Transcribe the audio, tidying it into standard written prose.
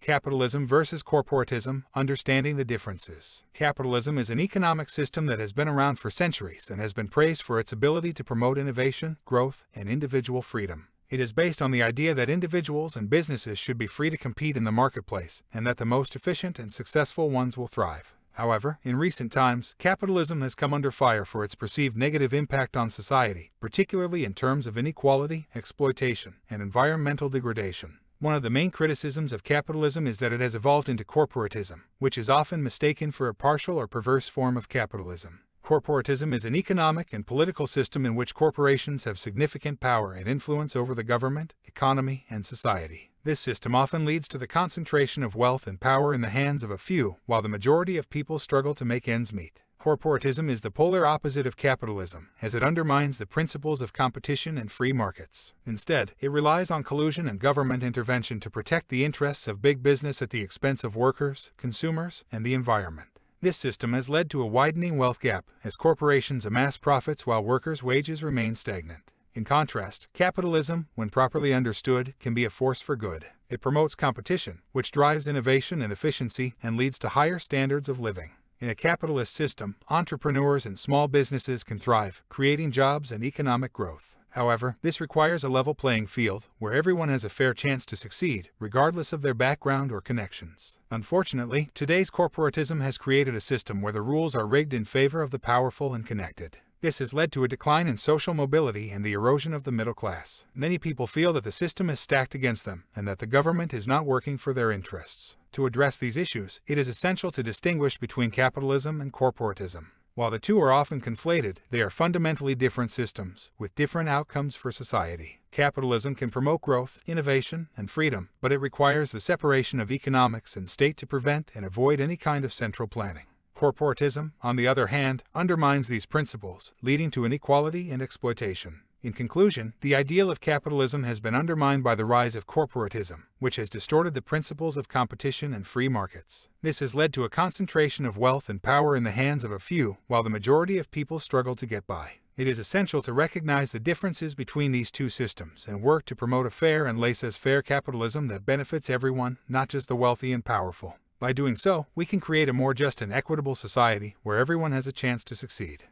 Capitalism versus Corporatism, Understanding the Differences. Capitalism is an economic system that has been around for centuries and has been praised for its ability to promote innovation, growth, and individual freedom. It is based on the idea that individuals and businesses should be free to compete in the marketplace, and that the most efficient and successful ones will thrive. However, in recent times, capitalism has come under fire for its perceived negative impact on society, particularly in terms of inequality, exploitation, and environmental degradation. One of the main criticisms of capitalism is that it has evolved into corporatism, which is often mistaken for a partial or perverse form of capitalism. Corporatism is an economic and political system in which corporations have significant power and influence over the government, economy, and society. This system often leads to the concentration of wealth and power in the hands of a few, while the majority of people struggle to make ends meet. Corporatism is the polar opposite of capitalism, as it undermines the principles of competition and free markets. Instead, it relies on collusion and government intervention to protect the interests of big business at the expense of workers, consumers, and the environment. This system has led to a widening wealth gap, as corporations amass profits while workers' wages remain stagnant. In contrast, capitalism, when properly understood, can be a force for good. It promotes competition, which drives innovation and efficiency and leads to higher standards of living. In a capitalist system, entrepreneurs and small businesses can thrive, creating jobs and economic growth. However, this requires a level playing field, where everyone has a fair chance to succeed, regardless of their background or connections. Unfortunately, today's corporatism has created a system where the rules are rigged in favor of the powerful and connected. This has led to a decline in social mobility and the erosion of the middle class. Many people feel that the system is stacked against them and that the government is not working for their interests. To address these issues, it is essential to distinguish between capitalism and corporatism. While the two are often conflated, they are fundamentally different systems, with different outcomes for society. Capitalism can promote growth, innovation, and freedom, but it requires the separation of economics and state to prevent and avoid any kind of central planning. Corporatism, on the other hand, undermines these principles, leading to inequality and exploitation. In conclusion, the ideal of capitalism has been undermined by the rise of corporatism, which has distorted the principles of competition and free markets. This has led to a concentration of wealth and power in the hands of a few, while the majority of people struggle to get by. It is essential to recognize the differences between these two systems and work to promote a fair and laissez-faire capitalism that benefits everyone, not just the wealthy and powerful. By doing so, we can create a more just and equitable society where everyone has a chance to succeed.